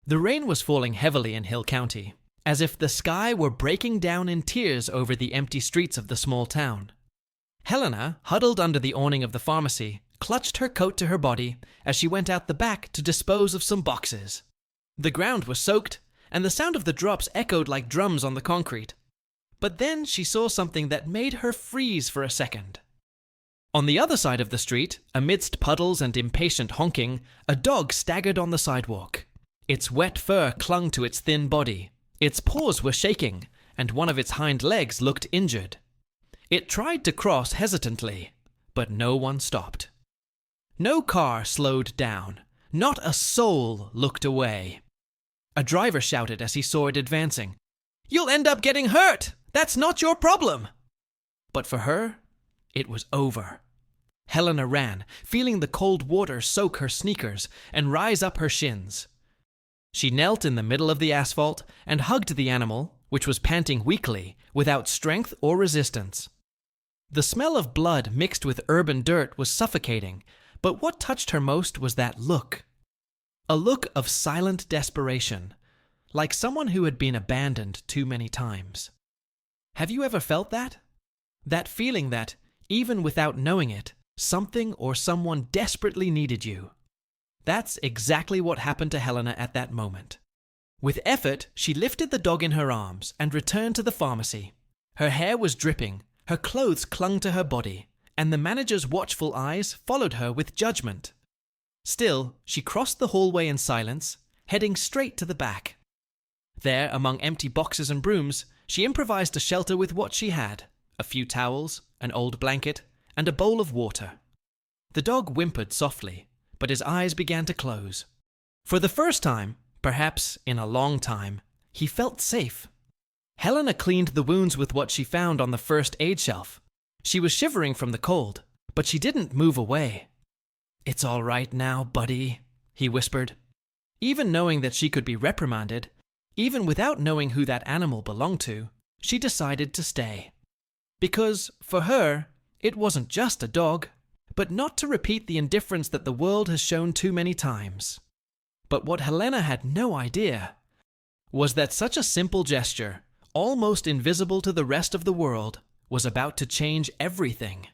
The rain was falling heavily in Hill County, as if the sky were breaking down in tears over the empty streets of the small town. Helena, huddled under the awning of the pharmacy, clutched her coat to her body as she went out the back to dispose of some boxes. The ground was soaked, and the sound of the drops echoed like drums on the concrete. But then she saw something that made her freeze for a second. On the other side of the street, amidst puddles and impatient honking, a dog staggered on the sidewalk. Its wet fur clung to its thin body. Its paws were shaking, and one of its hind legs looked injured. It tried to cross hesitantly, but no one stopped. No car slowed down. Not a soul looked away. A driver shouted as he saw it advancing, "You'll end up getting hurt! That's not your problem!" But for her, it was over. Helena ran, feeling the cold water soak her sneakers and rise up her shins. She knelt in the middle of the asphalt and hugged the animal, which was panting weakly, without strength or resistance. The smell of blood mixed with urban dirt was suffocating, but what touched her most was that look. A look of silent desperation, like someone who had been abandoned too many times. Have you ever felt that? That feeling that, even without knowing it, something or someone desperately needed you. That's exactly what happened to Helena at that moment. With effort, she lifted the dog in her arms and returned to the pharmacy. Her hair was dripping, her clothes clung to her body, and the manager's watchful eyes followed her with judgment. Still, she crossed the hallway in silence, heading straight to the back. There, among empty boxes and brooms, she improvised a shelter with what she had: a few towels, an old blanket, and a bowl of water. The dog whimpered softly, but his eyes began to close. For the first time, perhaps in a long time, he felt safe. Helena cleaned the wounds with what she found on the first aid shelf. She was shivering from the cold, but she didn't move away. "It's all right now, buddy," he whispered. Even knowing that she could be reprimanded, even without knowing who that animal belonged to, she decided to stay. Because, for her, it wasn't just a dog, but not to repeat the indifference that the world has shown too many times. But what Helena had no idea was that such a simple gesture, almost invisible to the rest of the world, was about to change everything.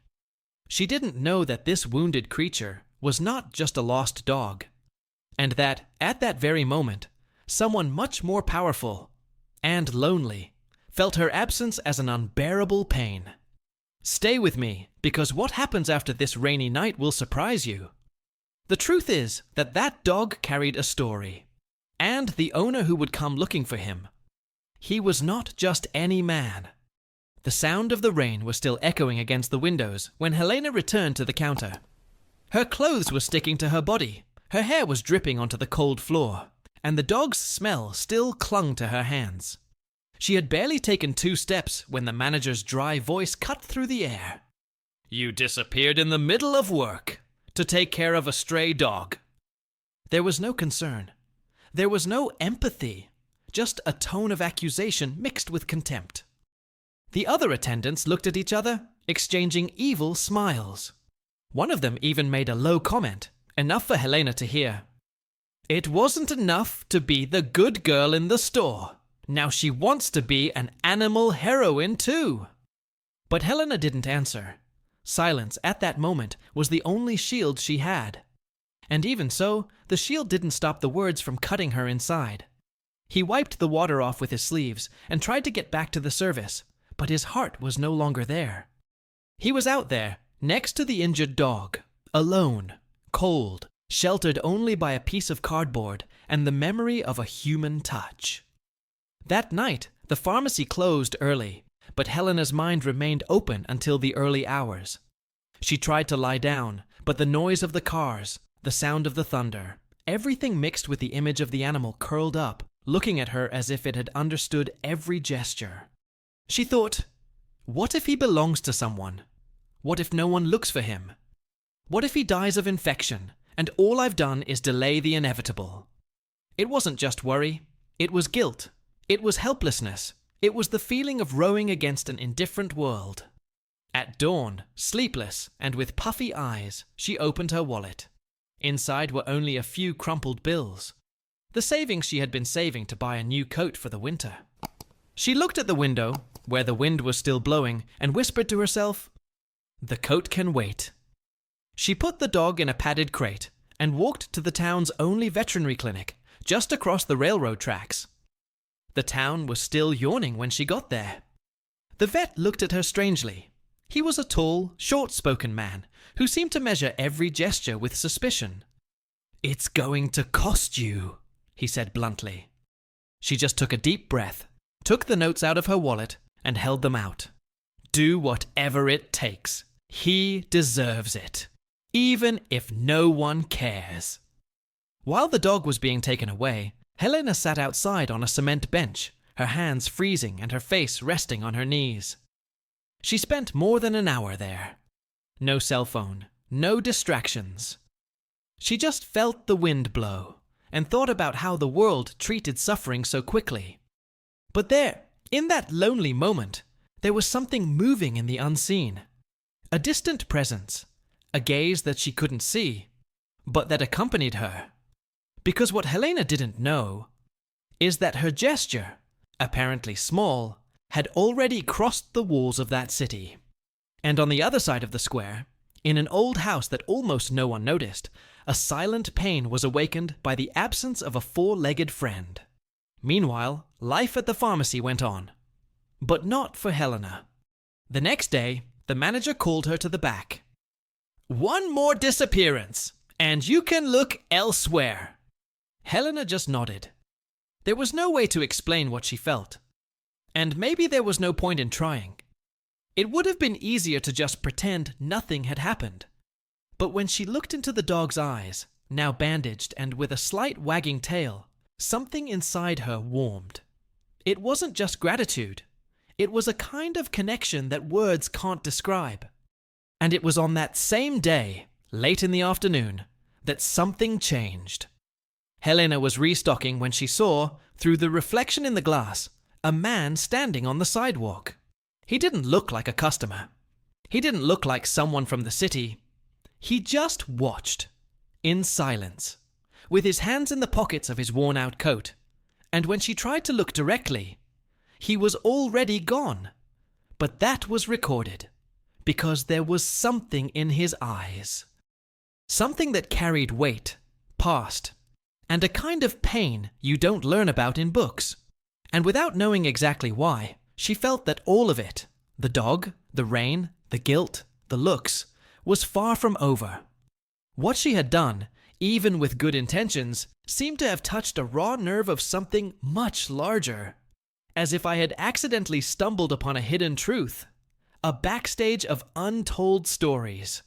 She didn't know that this wounded creature was not just a lost dog, and that, at that very moment, someone much more powerful and lonely felt her absence as an unbearable pain. Stay with me, because what happens after this rainy night will surprise you. The truth is that that dog carried a story, and the owner who would come looking for him. He was not just any man. The sound of the rain was still echoing against the windows when Helena returned to the counter. Her clothes were sticking to her body, her hair was dripping onto the cold floor, and the dog's smell still clung to her hands. She had barely taken 2 steps when the manager's dry voice cut through the air. "You disappeared in the middle of work to take care of a stray dog." There was no concern. There was no empathy, just a tone of accusation mixed with contempt. The other attendants looked at each other, exchanging evil smiles. One of them even made a low comment, enough for Helena to hear. "It wasn't enough to be the good girl in the store. Now she wants to be an animal heroine too." But Helena didn't answer. Silence at that moment was the only shield she had. And even so, the shield didn't stop the words from cutting her inside. He wiped the water off with his sleeves and tried to get back to the service, but his heart was no longer there. He was out there, next to the injured dog, alone, cold, sheltered only by a piece of cardboard and the memory of a human touch. That night, the pharmacy closed early, but Helena's mind remained open until the early hours. She tried to lie down, but the noise of the cars, the sound of the thunder, everything mixed with the image of the animal curled up, looking at her as if it had understood every gesture. She thought, what if he belongs to someone? What if no one looks for him? What if he dies of infection, and all I've done is delay the inevitable? It wasn't just worry, it was guilt. It was helplessness. It was the feeling of rowing against an indifferent world. At dawn, sleepless and with puffy eyes, she opened her wallet. Inside were only a few crumpled bills. the savings she had been saving to buy a new coat for the winter. She looked at the window, where the wind was still blowing, and whispered to herself, "The coat can wait." She put the dog in a padded crate and walked to the town's only veterinary clinic, just across the railroad tracks. The town was still yawning when she got there. The vet looked at her strangely. He was a tall, short-spoken man who seemed to measure every gesture with suspicion. "It's going to cost you," he said bluntly. She just took a deep breath, took the notes out of her wallet, and held them out. "Do whatever it takes. He deserves it, even if no one cares." While the dog was being taken away, Helena sat outside on a cement bench, her hands freezing and her face resting on her knees. She spent more than an hour there. No cell phone, no distractions. She just felt the wind blow and thought about how the world treated suffering so quickly. But there, in that lonely moment, there was something moving in the unseen. A distant presence, a gaze that she couldn't see, but that accompanied her. Because what Helena didn't know is that her gesture, apparently small, had already crossed the walls of that city. And on the other side of the square, in an old house that almost no one noticed, a silent pain was awakened by the absence of a four-legged friend. Meanwhile, life at the pharmacy went on. But not for Helena. The next day, the manager called her to the back. "One more disappearance, and you can look elsewhere." Helena just nodded. There was no way to explain what she felt. And maybe there was no point in trying. It would have been easier to just pretend nothing had happened. But when she looked into the dog's eyes, now bandaged and with a slight wagging tail, something inside her warmed. It wasn't just gratitude. It was a kind of connection that words can't describe. And it was on that same day, late in the afternoon, that something changed. Helena was restocking when she saw, through the reflection in the glass, a man standing on the sidewalk. He didn't look like a customer. He didn't look like someone from the city. He just watched, in silence, with his hands in the pockets of his worn-out coat. And when she tried to look directly, he was already gone. But that was recorded, because there was something in his eyes. Something that carried weight, past, and a kind of pain you don't learn about in books. And without knowing exactly why, she felt that all of it, the dog, the rain, the guilt, the looks, was far from over. What she had done, even with good intentions, seemed to have touched a raw nerve of something much larger. As if I had accidentally stumbled upon a hidden truth, a backstage of untold stories.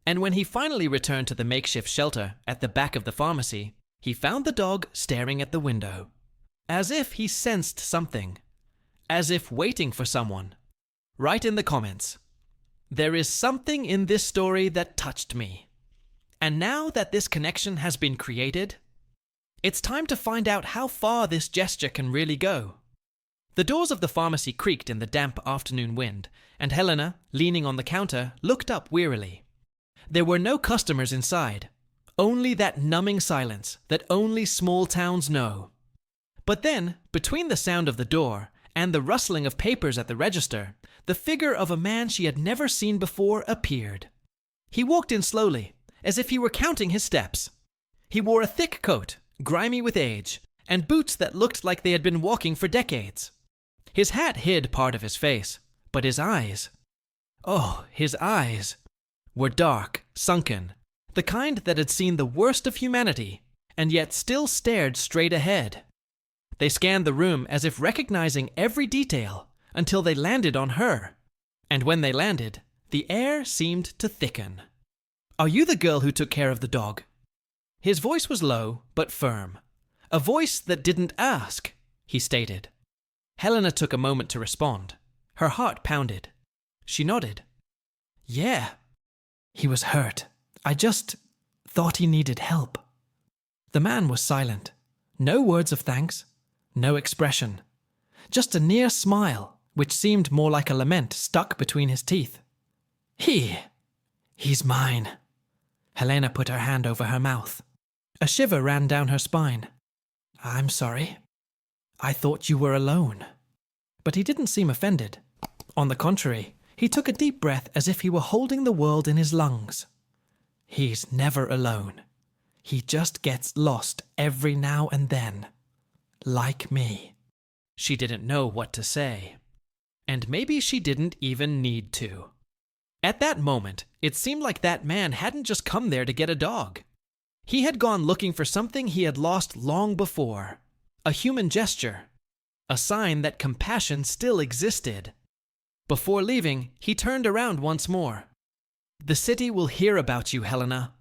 And when he finally returned to the makeshift shelter at the back of the pharmacy, he found the dog staring at the window. As if he sensed something. As if waiting for someone. Write in the comments. There is something in this story that touched me. And now that this connection has been created, it's time to find out how far this gesture can really go. The doors of the pharmacy creaked in the damp afternoon wind, and Helena, leaning on the counter, looked up wearily. There were no customers inside. Only that numbing silence that only small towns know. But then, between the sound of the door and the rustling of papers at the register, the figure of a man she had never seen before appeared. He walked in slowly, as if he were counting his steps. He wore a thick coat, grimy with age, and boots that looked like they had been walking for decades. His hat hid part of his face, but his eyes, his eyes, were dark, sunken, the kind that had seen the worst of humanity, and yet still stared straight ahead. They scanned the room as if recognizing every detail until they landed on her. And when they landed, the air seemed to thicken. "Are you the girl who took care of the dog?" His voice was low but firm. A voice that didn't ask, he stated. Helena took a moment to respond. Her heart pounded. She nodded. "Yeah. He was hurt. I just thought he needed help." The man was silent. No words of thanks. No expression. Just a near smile, which seemed more like a lament stuck between his teeth. He's mine." Helena put her hand over her mouth. A shiver ran down her spine. "I'm sorry. I thought you were alone." But he didn't seem offended. On the contrary, he took a deep breath as if he were holding the world in his lungs. "He's never alone. He just gets lost every now and then. Like me." She didn't know what to say. And maybe she didn't even need to. At that moment, it seemed like that man hadn't just come there to get a dog. He had gone looking for something he had lost long before. A human gesture. A sign that compassion still existed. Before leaving, he turned around once more. "The city will hear about you, Helena."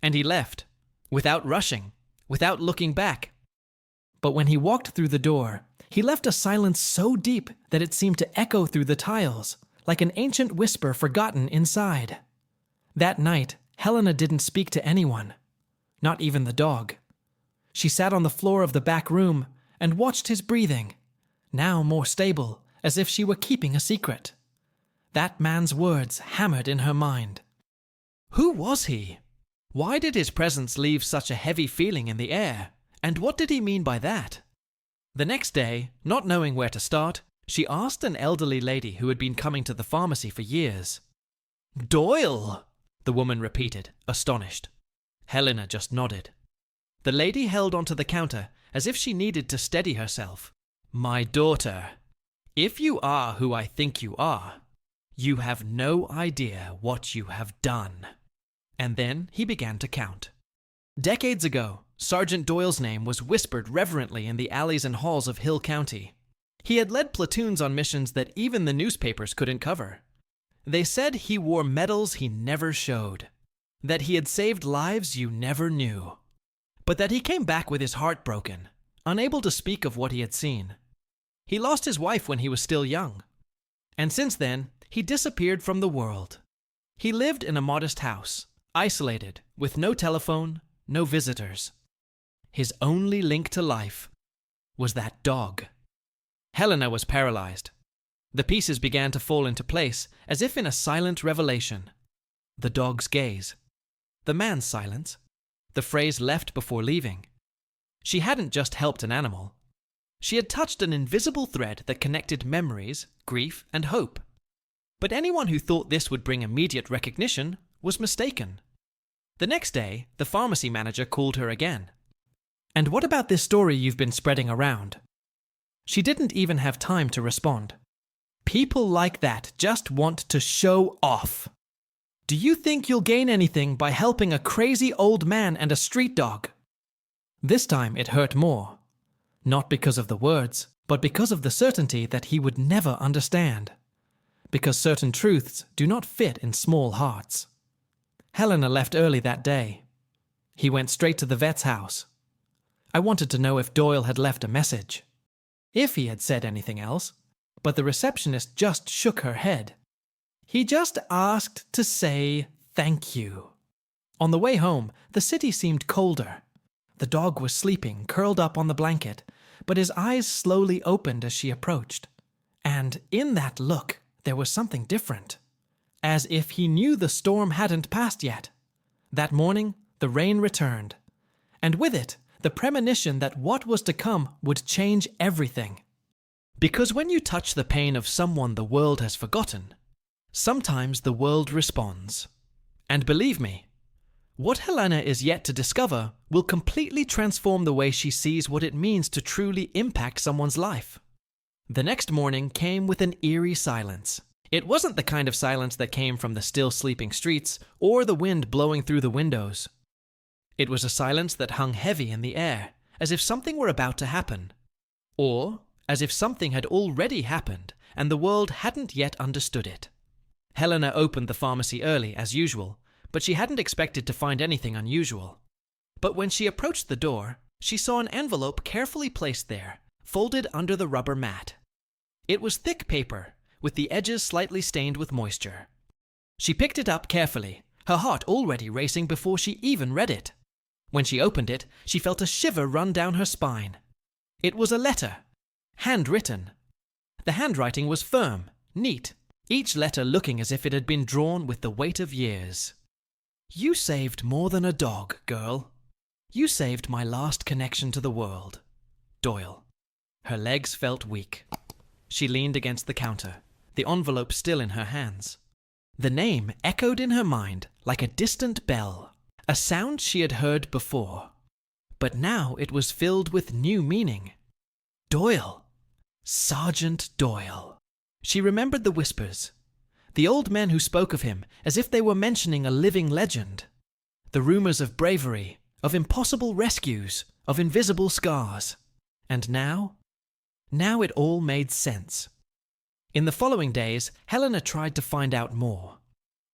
And he left, without rushing, without looking back. But when he walked through the door, he left a silence so deep that it seemed to echo through the tiles, like an ancient whisper forgotten inside. That night, Helena didn't speak to anyone, not even the dog. She sat on the floor of the back room and watched his breathing, now more stable, as if she were keeping a secret. That man's words hammered in her mind. Who was he? Why did his presence leave such a heavy feeling in the air? And what did he mean by that? The next day, not knowing where to start, she asked an elderly lady who had been coming to the pharmacy for years. "Doyle!" the woman repeated, astonished. Helena just nodded. The lady held onto the counter as if she needed to steady herself. "My daughter, if you are who I think you are, you have no idea what you have done." And then he began to count. Decades ago, Sergeant Doyle's name was whispered reverently in the alleys and halls of Hill County. He had led platoons on missions that even the newspapers couldn't cover. They said he wore medals he never showed, that he had saved lives you never knew, but that he came back with his heart broken, unable to speak of what he had seen. He lost his wife when he was still young, and since then, he disappeared from the world. He lived in a modest house, isolated, with no telephone, no visitors. His only link to life was that dog. Helena was paralyzed. The pieces began to fall into place, as if in a silent revelation. The dog's gaze. The man's silence. The phrase left before leaving. She hadn't just helped an animal. She had touched an invisible thread that connected memories, grief, and hope. But anyone who thought this would bring immediate recognition was mistaken. The next day, the pharmacy manager called her again. "And what about this story you've been spreading around?" She didn't even have time to respond. People like that just want to show off. Do you think you'll gain anything by helping a crazy old man and a street dog? This time it hurt more. Not because of the words, but because of the certainty that he would never understand. Because certain truths do not fit in small hearts. Helena left early that day. He went straight to the vet's house. I wanted to know if Doyle had left a message, if he had said anything else, but the receptionist just shook her head. He just asked to say thank you. On the way home, the city seemed colder. The dog was sleeping, curled up on the blanket, but his eyes slowly opened as she approached. And in that look, there was something different. As if he knew the storm hadn't passed yet. That morning, the rain returned. And with it, the premonition that what was to come would change everything. Because when you touch the pain of someone the world has forgotten, sometimes the world responds. And believe me, what Helena is yet to discover will completely transform the way she sees what it means to truly impact someone's life. The next morning came with an eerie silence. It wasn't the kind of silence that came from the still sleeping streets or the wind blowing through the windows. It was a silence that hung heavy in the air, as if something were about to happen. Or as if something had already happened and the world hadn't yet understood it. Helena opened the pharmacy early, as usual, but she hadn't expected to find anything unusual. But when she approached the door, she saw an envelope carefully placed there, folded under the rubber mat. It was thick paper, with the edges slightly stained with moisture. She picked it up carefully, her heart already racing before she even read it. When she opened it, she felt a shiver run down her spine. It was a letter, handwritten. The handwriting was firm, neat, each letter looking as if it had been drawn with the weight of years. "You saved more than a dog, girl. You saved my last connection to the world, Doyle. Her legs felt weak. She leaned against the counter, the envelope still in her hands. The name echoed in her mind like a distant bell, a sound she had heard before. But now it was filled with new meaning. Doyle. Sergeant Doyle. She remembered the whispers, the old men who spoke of him as if they were mentioning a living legend, the rumors of bravery, of impossible rescues, of invisible scars. And now it all made sense. In the following days, Helena tried to find out more.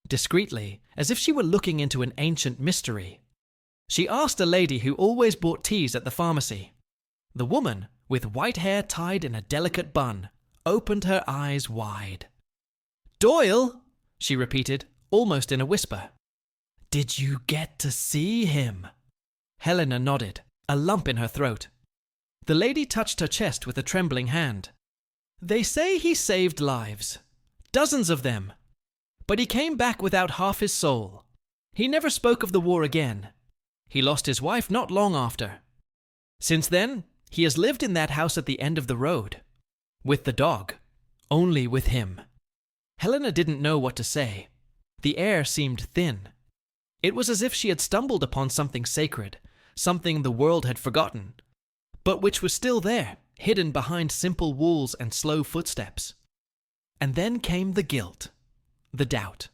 Discreetly, as if she were looking into an ancient mystery. She asked a lady who always bought teas at the pharmacy. The woman, with white hair tied in a delicate bun, opened her eyes wide. "Doyle," she repeated, almost in a whisper. "Did you get to see him?" Helena nodded, a lump in her throat. The lady touched her chest with a trembling hand. "They say he saved lives. Dozens of them. But he came back without half his soul. He never spoke of the war again. He lost his wife not long after. Since then, he has lived in that house at the end of the road. With the dog. Only with him." Helena didn't know what to say. The air seemed thin. It was as if she had stumbled upon something sacred, something the world had forgotten, but which was still there, hidden behind simple walls and slow footsteps. And then came the guilt, the doubt.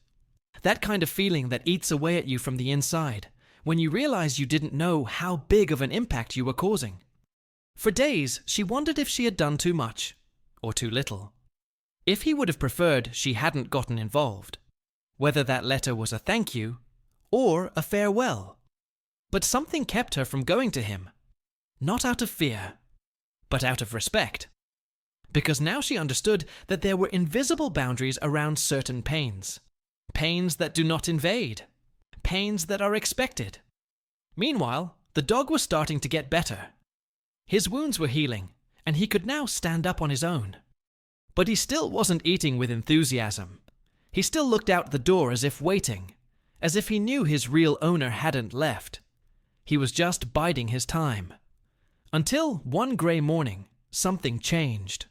That kind of feeling that eats away at you from the inside, when you realize you didn't know how big of an impact you were causing. For days, she wondered if she had done too much, or too little. If he would have preferred she hadn't gotten involved. Whether that letter was a thank you, or a farewell. But something kept her from going to him. Not out of fear, but out of respect. Because now she understood that there were invisible boundaries around certain pains. Pains that do not invade. Pains that are expected. Meanwhile, the dog was starting to get better. His wounds were healing, and he could now stand up on his own. But he still wasn't eating with enthusiasm. He still looked out the door as if waiting, as if he knew his real owner hadn't left. He was just biding his time. Until one grey morning, something changed.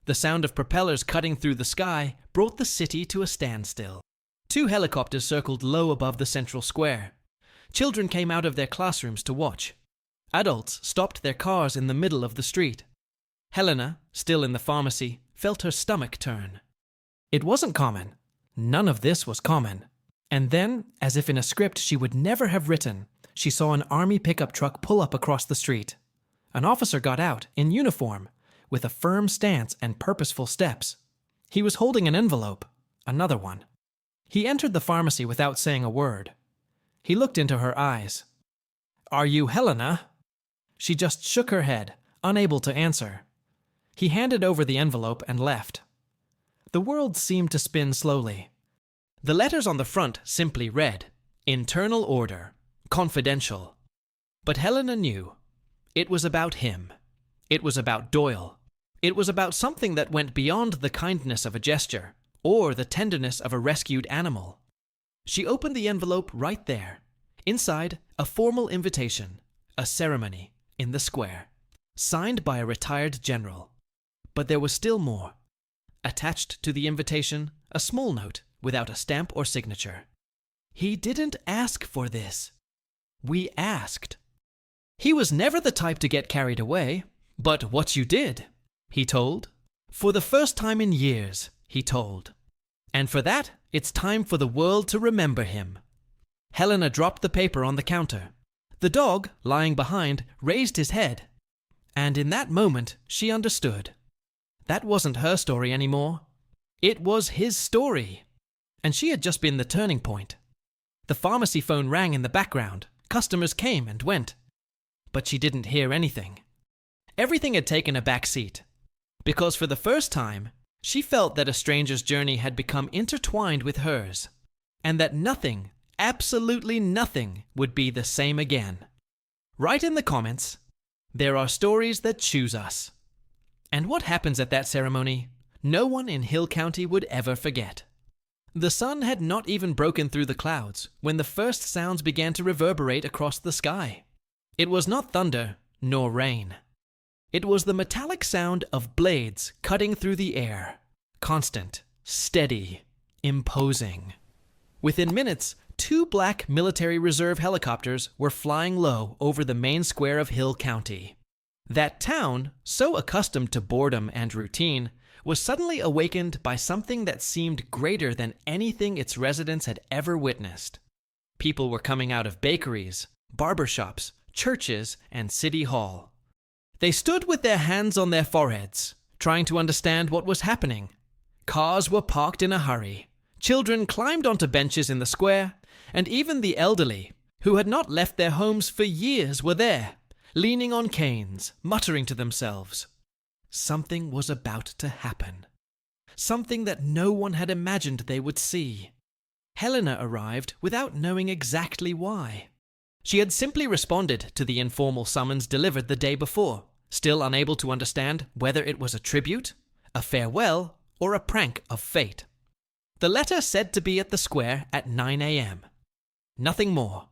The sound of propellers cutting through the sky brought the city to a standstill. 2 helicopters circled low above the central square. Children came out of their classrooms to watch. Adults stopped their cars in the middle of the street. Helena, still in the pharmacy, felt her stomach turn. It wasn't common. None of this was common. And then, as if in a script she would never have written, she saw an army pickup truck pull up across the street. An officer got out, in uniform, with a firm stance and purposeful steps. He was holding an envelope, another one. He entered the pharmacy without saying a word. He looked into her eyes. "Are you Helena?" She just shook her head, unable to answer. He handed over the envelope and left. The world seemed to spin slowly. The letters on the front simply read, "Internal order, confidential." But Helena knew. It was about him. It was about Doyle. It was about something that went beyond the kindness of a gesture, or the tenderness of a rescued animal. She opened the envelope right there. Inside, a formal invitation, a ceremony, in the square, signed by a retired general. But there was still more. Attached to the invitation, a small note without a stamp or signature. "He didn't ask for this. We asked." He was never the type to get carried away. "But what you did," he told. "For the first time in years," he told. "And for that, it's time for the world to remember him." Helena dropped the paper on the counter. The dog, lying behind, raised his head. And in that moment, she understood. That wasn't her story anymore. It was his story. And she had just been the turning point. The pharmacy phone rang in the background. Customers came and went. But she didn't hear anything. Everything had taken a back seat. Because for the first time, she felt that a stranger's journey had become intertwined with hers. And that nothing, absolutely nothing, would be the same again. Write in the comments, there are stories that choose us. And what happens at that ceremony, no one in Hill County would ever forget. The sun had not even broken through the clouds when the first sounds began to reverberate across the sky. It was not thunder nor rain. It was the metallic sound of blades cutting through the air, constant, steady, imposing. Within minutes, 2 black military reserve helicopters were flying low over the main square of Hill County. That town, so accustomed to boredom and routine, was suddenly awakened by something that seemed greater than anything its residents had ever witnessed. People were coming out of bakeries, barbershops, churches, and City Hall. They stood with their hands on their foreheads, trying to understand what was happening. Cars were parked in a hurry. Children climbed onto benches in the square, and even the elderly, who had not left their homes for years, were there, leaning on canes, muttering to themselves. Something was about to happen. Something that no one had imagined they would see. Helena arrived without knowing exactly why. She had simply responded to the informal summons delivered the day before, still unable to understand whether it was a tribute, a farewell, or a prank of fate. The letter said to be at the square at 9 a.m. Nothing more.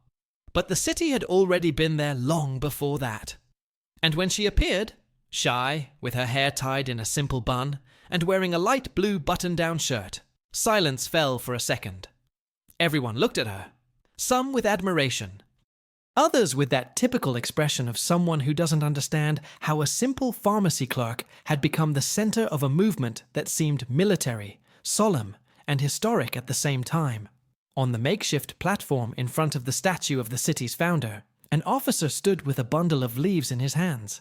But the city had already been there long before that. And when she appeared, shy, with her hair tied in a simple bun, and wearing a light blue button-down shirt, silence fell for a second. Everyone looked at her, some with admiration, others with that typical expression of someone who doesn't understand how a simple pharmacy clerk had become the center of a movement that seemed military, solemn, and historic at the same time. On the makeshift platform in front of the statue of the city's founder, an officer stood with a bundle of leaves in his hands.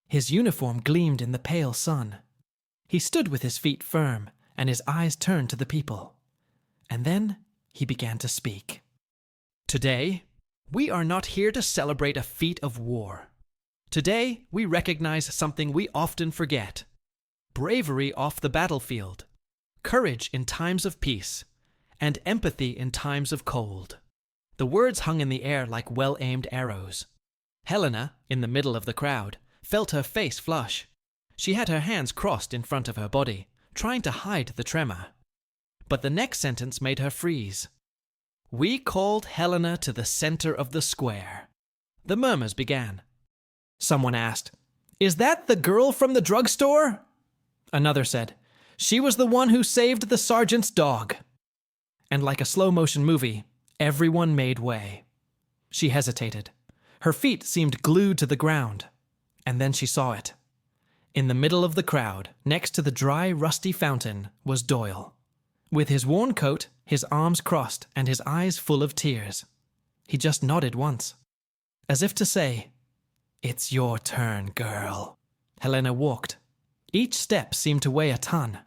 His uniform gleamed in the pale sun. He stood with his feet firm and his eyes turned to the people. And then he began to speak. Today, we are not here to celebrate a feat of war. Today, we recognize something we often forget. Bravery off the battlefield, courage in times of peace, and empathy in times of cold. The words hung in the air like well-aimed arrows. Helena, in the middle of the crowd, felt her face flush. She had her hands crossed in front of her body, trying to hide the tremor. But the next sentence made her freeze. We called Helena to the center of the square. The murmurs began. Someone asked, "Is that the girl from the drugstore?" Another said, "She was the one who saved the sergeant's dog." And like a slow-motion movie, everyone made way. She hesitated. Her feet seemed glued to the ground. And then she saw it. In the middle of the crowd, next to the dry, rusty fountain, was Doyle. With his worn coat, his arms crossed, and his eyes full of tears. He just nodded once, as if to say, "It's your turn, girl." Helena walked. Each step seemed to weigh a ton.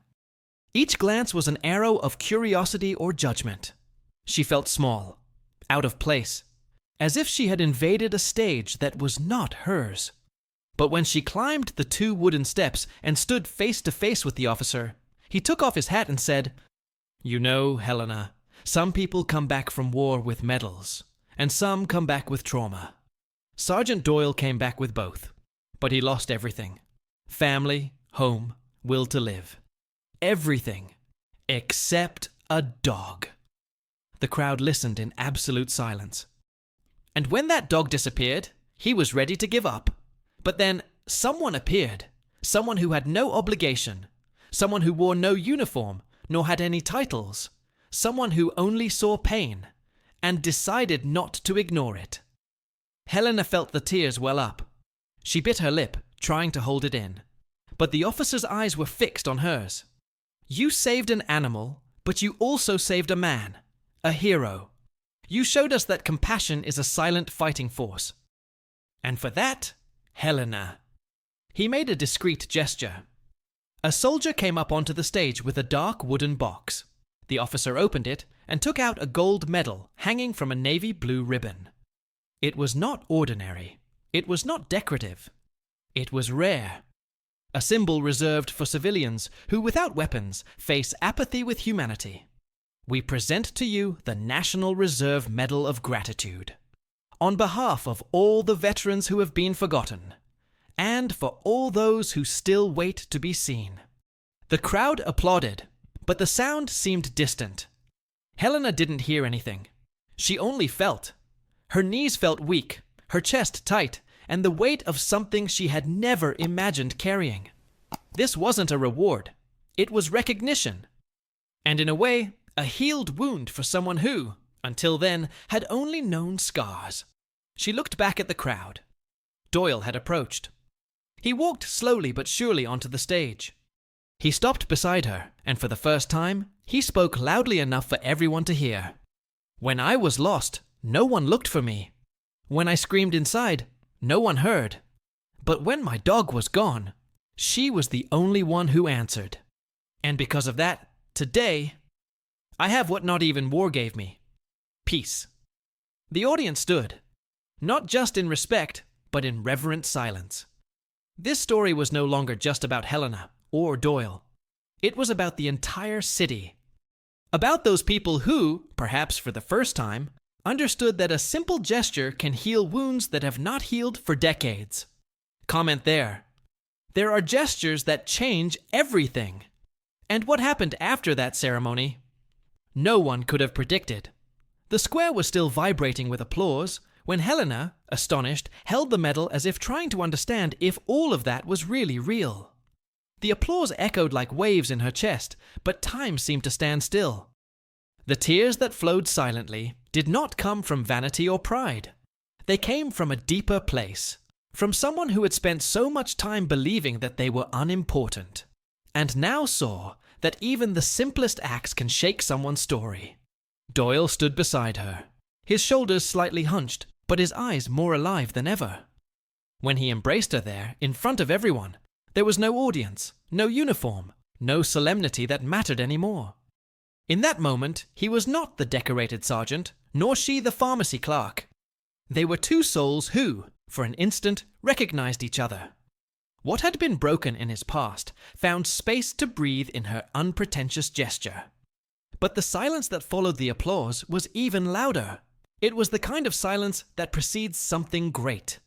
Each glance was an arrow of curiosity or judgment. She felt small, out of place, as if she had invaded a stage that was not hers. But when she climbed the 2 wooden steps and stood face to face with the officer, he took off his hat and said, "You know, Helena, some people come back from war with medals, and some come back with trauma. Sergeant Doyle came back with both, but he lost everything. Family, home, will to live. Everything, except a dog." The crowd listened in absolute silence. And when that dog disappeared, he was ready to give up. But then someone appeared, someone who had no obligation, someone who wore no uniform, nor had any titles, someone who only saw pain, and decided not to ignore it. Helena felt the tears well up. She bit her lip, trying to hold it in. But the officer's eyes were fixed on hers. "You saved an animal, but you also saved a man, a hero. You showed us that compassion is a silent fighting force. And for that, Helena." He made a discreet gesture. A soldier came up onto the stage with a dark wooden box. The officer opened it and took out a gold medal hanging from a navy blue ribbon. It was not ordinary. It was not decorative. It was rare. A symbol reserved for civilians who, without weapons, face apathy with humanity. We present to you the National Reserve Medal of Gratitude. On behalf of all the veterans who have been forgotten, and for all those who still wait to be seen. The crowd applauded, but the sound seemed distant. Helena didn't hear anything. She only felt. Her knees felt weak, her chest tight, and the weight of something she had never imagined carrying. This wasn't a reward. It was recognition. And in a way, a healed wound for someone who, until then, had only known scars. She looked back at the crowd. Doyle had approached. He walked slowly but surely onto the stage. He stopped beside her, and for the first time, he spoke loudly enough for everyone to hear. When I was lost, no one looked for me. When I screamed inside, no one heard. But when my dog was gone, she was the only one who answered. And because of that, today, I have what not even war gave me. Peace. The audience stood, not just in respect, but in reverent silence. This story was no longer just about Helena or Doyle. It was about the entire city. About those people who, perhaps for the first time, understood that a simple gesture can heal wounds that have not healed for decades. Comment there. There are gestures that change everything. And what happened after that ceremony? No one could have predicted. The square was still vibrating with applause when Helena, astonished, held the medal as if trying to understand if all of that was really real. The applause echoed like waves in her chest, but time seemed to stand still. The tears that flowed silently did not come from vanity or pride. They came from a deeper place, from someone who had spent so much time believing that they were unimportant, and now saw that even the simplest acts can shake someone's story. Doyle stood beside her, his shoulders slightly hunched, but his eyes more alive than ever. When he embraced her there, in front of everyone, there was no audience, no uniform, no solemnity that mattered anymore. In that moment, he was not the decorated sergeant, nor she the pharmacy clerk. They were two souls who, for an instant, recognized each other. What had been broken in his past found space to breathe in her unpretentious gesture. But the silence that followed the applause was even louder. It was the kind of silence that precedes something great.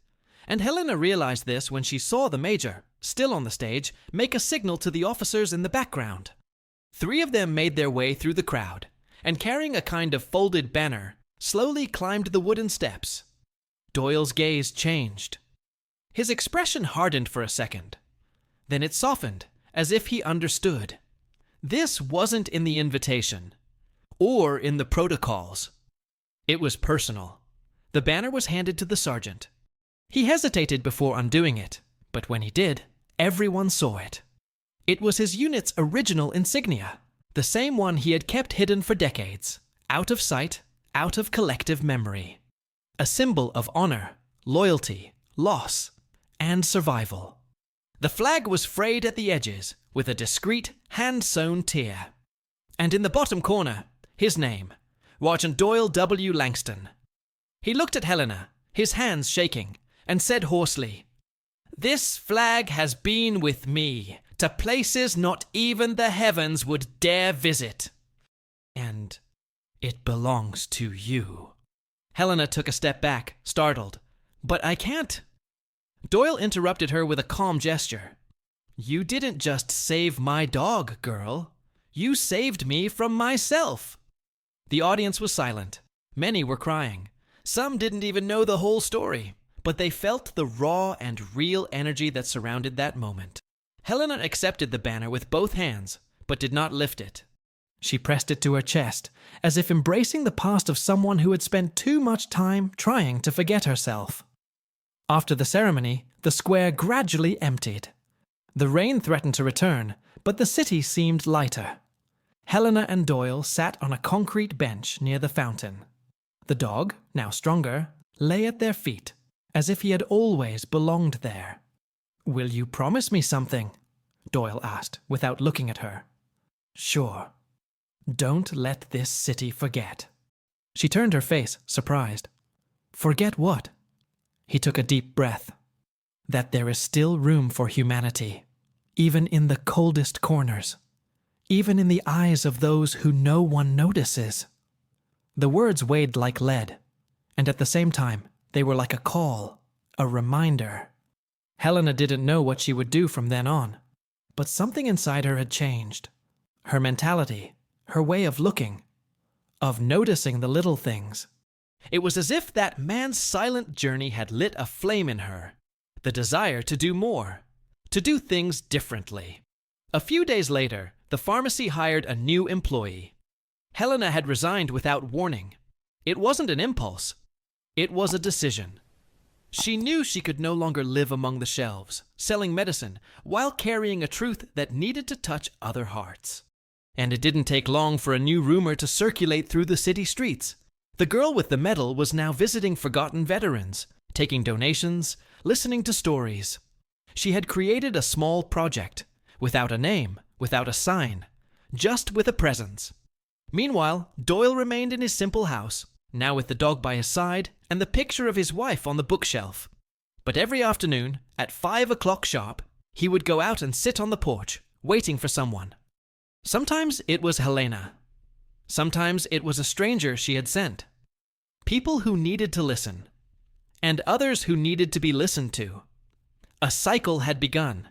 And Helena realized this when she saw the major, still on the stage, make a signal to the officers in the background. 3 of them made their way through the crowd, and carrying a kind of folded banner, slowly climbed the wooden steps. Doyle's gaze changed. His expression hardened for a second. Then it softened, as if he understood. This wasn't in the invitation, or in the protocols. It was personal. The banner was handed to the sergeant. He hesitated before undoing it, but when he did, everyone saw it. It was his unit's original insignia, the same one he had kept hidden for decades, out of sight, out of collective memory. A symbol of honor, loyalty, loss, and survival. The flag was frayed at the edges with a discreet, hand-sewn tear. And in the bottom corner, his name, Sergeant Doyle W. Langston. He looked at Helena, his hands shaking, and said hoarsely, "This flag has been with me to places not even the heavens would dare visit. And it belongs to you." Helena took a step back, startled. "But I can't." Doyle interrupted her with a calm gesture. "You didn't just save my dog, girl. You saved me from myself." The audience was silent. Many were crying. Some didn't even know the whole story, but they felt the raw and real energy that surrounded that moment. Helena accepted the banner with both hands, but did not lift it. She pressed it to her chest, as if embracing the past of someone who had spent too much time trying to forget herself. After the ceremony, the square gradually emptied. The rain threatened to return, but the city seemed lighter. Helena and Doyle sat on a concrete bench near the fountain. The dog, now stronger, lay at their feet, as if he had always belonged there. "Will you promise me something?" Doyle asked, without looking at her. "Sure. Don't let this city forget." She turned her face, surprised. "Forget what?" He took a deep breath. "That there is still room for humanity, even in the coldest corners, even in the eyes of those who no one notices." The words weighed like lead, and at the same time, they were like a call, a reminder. Helena didn't know what she would do from then on, but something inside her had changed. Her mentality, her way of looking, of noticing the little things. It was as if that man's silent journey had lit a flame in her, the desire to do more, to do things differently. A few days later, the pharmacy hired a new employee. Helena had resigned without warning. It wasn't an impulse. It was a decision. She knew she could no longer live among the shelves, selling medicine, while carrying a truth that needed to touch other hearts. And it didn't take long for a new rumor to circulate through the city streets. The girl with the medal was now visiting forgotten veterans, taking donations, listening to stories. She had created a small project, without a name, without a sign, just with a presence. Meanwhile, Doyle remained in his simple house, now with the dog by his side and the picture of his wife on the bookshelf. But every afternoon, at 5 o'clock sharp, he would go out and sit on the porch, waiting for someone. Sometimes it was Helena. Sometimes it was a stranger she had sent. People who needed to listen, and others who needed to be listened to. A cycle had begun,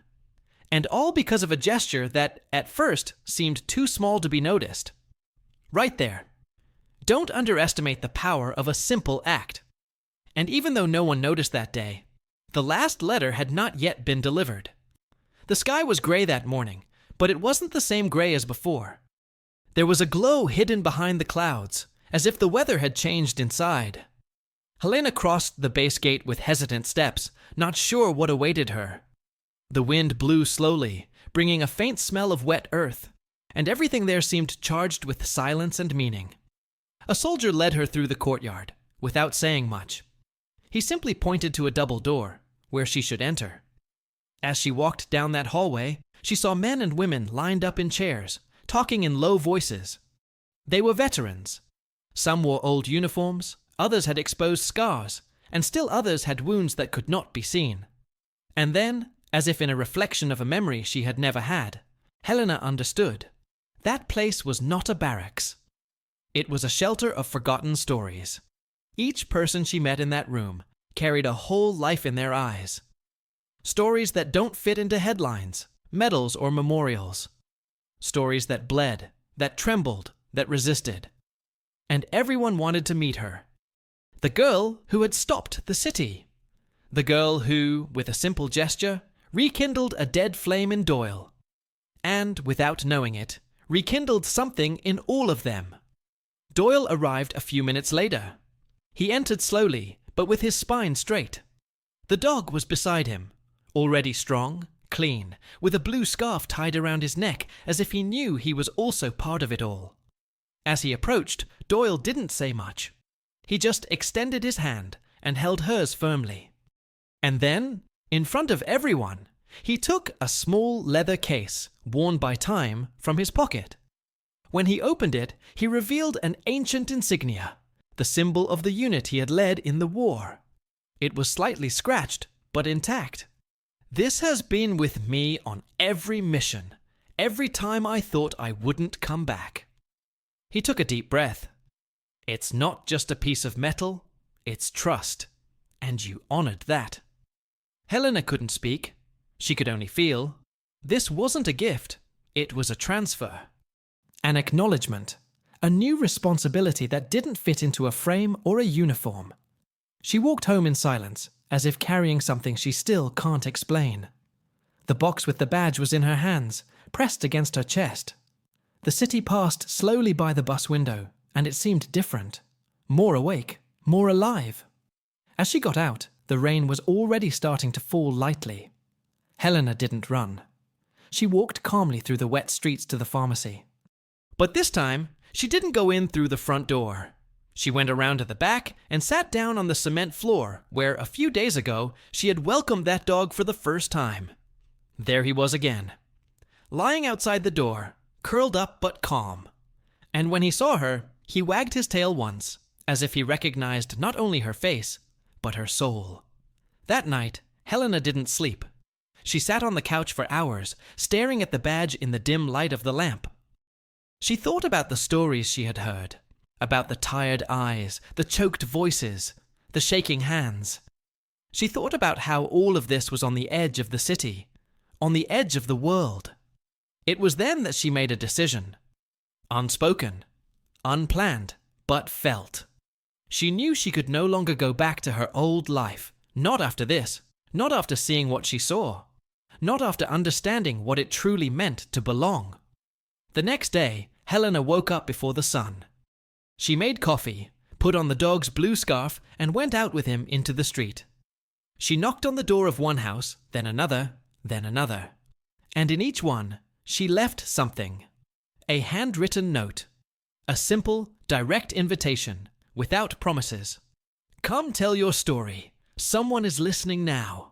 and all because of a gesture that, at first, seemed too small to be noticed. Right there. Don't underestimate the power of a simple act. And even though no one noticed that day, the last letter had not yet been delivered. The sky was gray that morning, but it wasn't the same gray as before. There was a glow hidden behind the clouds, as if the weather had changed inside. Helena crossed the base gate with hesitant steps, not sure what awaited her. The wind blew slowly, bringing a faint smell of wet earth, and everything there seemed charged with silence and meaning. A soldier led her through the courtyard, without saying much. He simply pointed to a double door, where she should enter. As she walked down that hallway, she saw men and women lined up in chairs, talking in low voices. They were veterans. Some wore old uniforms, others had exposed scars, and still others had wounds that could not be seen. And then, as if in a reflection of a memory she had never had, Helena understood. That place was not a barracks. It was a shelter of forgotten stories. Each person she met in that room carried a whole life in their eyes. Stories that don't fit into headlines, medals, or memorials. Stories that bled, that trembled, that resisted. And everyone wanted to meet her. The girl who had stopped the city. The girl who, with a simple gesture, rekindled a dead flame in Doyle. And, without knowing it, rekindled something in all of them. Doyle arrived a few minutes later. He entered slowly, but with his spine straight. The dog was beside him, already strong, clean, with a blue scarf tied around his neck as if he knew he was also part of it all. As he approached, Doyle didn't say much. He just extended his hand and held hers firmly. And then, in front of everyone, he took a small leather case, worn by time, from his pocket. When he opened it, he revealed an ancient insignia, the symbol of the unit he had led in the war. It was slightly scratched, but intact. "This has been with me on every mission, every time I thought I wouldn't come back." He took a deep breath. "It's not just a piece of metal, it's trust, and you honored that." Helena couldn't speak. She could only feel. This wasn't a gift, it was a transfer. An acknowledgement, a new responsibility that didn't fit into a frame or a uniform. She walked home in silence, as if carrying something she still can't explain. The box with the badge was in her hands, pressed against her chest. The city passed slowly by the bus window, and it seemed different, more awake, more alive. As she got out, the rain was already starting to fall lightly. Helena didn't run. She walked calmly through the wet streets to the pharmacy. But this time, she didn't go in through the front door. She went around to the back and sat down on the cement floor where, a few days ago, she had welcomed that dog for the first time. There he was again, lying outside the door, curled up but calm. And when he saw her, he wagged his tail once, as if he recognized not only her face, but her soul. That night, Helena didn't sleep. She sat on the couch for hours, staring at the badge in the dim light of the lamp. She thought about the stories she had heard, about the tired eyes, the choked voices, the shaking hands. She thought about how all of this was on the edge of the city, on the edge of the world. It was then that she made a decision. Unspoken, unplanned, but felt. She knew she could no longer go back to her old life, not after this, not after seeing what she saw, not after understanding what it truly meant to belong. The next day, Helena woke up before the sun. She made coffee, put on the dog's blue scarf, and went out with him into the street. She knocked on the door of one house, then another, and in each one, she left something. A handwritten note. A simple, direct invitation, without promises. Come tell your story. Someone is listening now.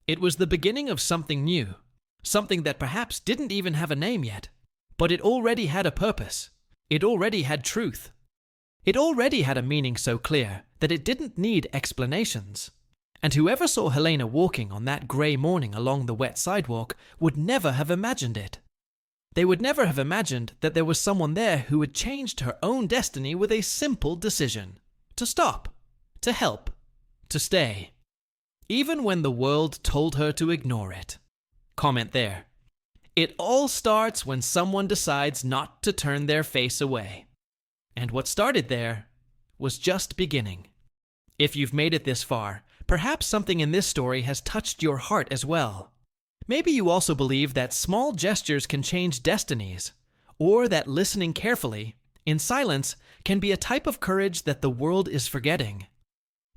It was the beginning of something new, something that perhaps didn't even have a name yet, but it already had a purpose. It already had truth. It already had a meaning so clear that it didn't need explanations. And whoever saw Helena walking on that grey morning along the wet sidewalk would never have imagined it. They would never have imagined that there was someone there who had changed her own destiny with a simple decision. To stop. To help. To stay. Even when the world told her to ignore it. Comment there. It all starts when someone decides not to turn their face away. And what started there was just beginning. If you've made it this far, perhaps something in this story has touched your heart as well. Maybe you also believe that small gestures can change destinies, or that listening carefully, in silence, can be a type of courage that the world is forgetting.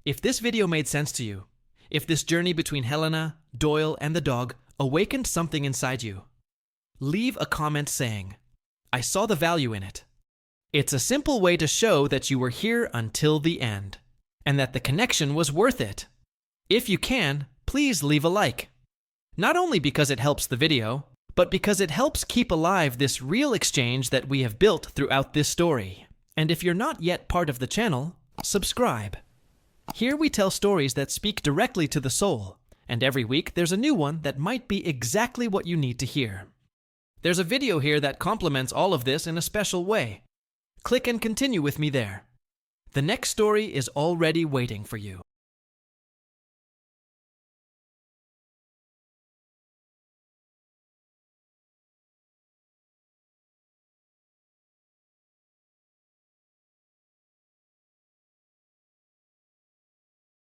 If this video made sense to you, if this journey between Helena, Doyle, and the dog awakened something inside you, leave a comment saying, "I saw the value in it." It's a simple way to show that you were here until the end, and that the connection was worth it. If you can, please leave a like. Not only because it helps the video, but because it helps keep alive this real exchange that we have built throughout this story. And if you're not yet part of the channel, subscribe. Here we tell stories that speak directly to the soul, and every week there's a new one that might be exactly what you need to hear. There's a video here that complements all of this in a special way. Click and continue with me there. The next story is already waiting for you.